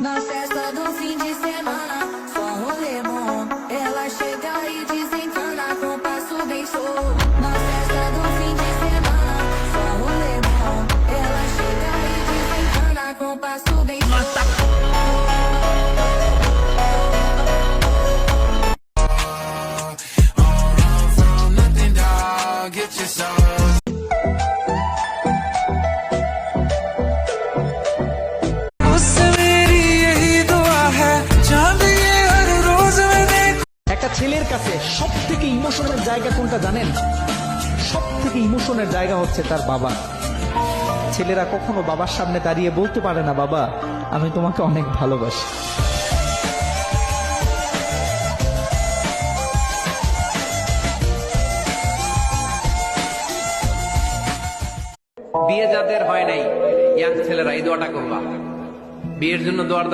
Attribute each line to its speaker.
Speaker 1: Na festa do fim de semana, só rolê bom. Ela chega e desencana com passo bem show. Na festa do fim de semana, só rolê bom. Ela chega e desencana com passo bem show.
Speaker 2: Get your soul. उससे मेरी यही दुआ है चांद ये हर रोज मैं देखूं।
Speaker 3: একটা ছেলের কাছে সব থেকে ইমোশনের জায়গা কোনটা জানেন? সব থেকে ইমোশনের জায়গা হচ্ছে তার বাবা। ছেলেরা কখনো বাবার সামনে দাঁড়িয়ে বলতে পারে না, বাবা আমি তোমাকে অনেক ভালোবাসি।
Speaker 4: বিয়ে যাদের হয় নাই, ইয়াং ছেলেরা এই দোয়াটা করবা, বিয়ের জন্য দোয়ার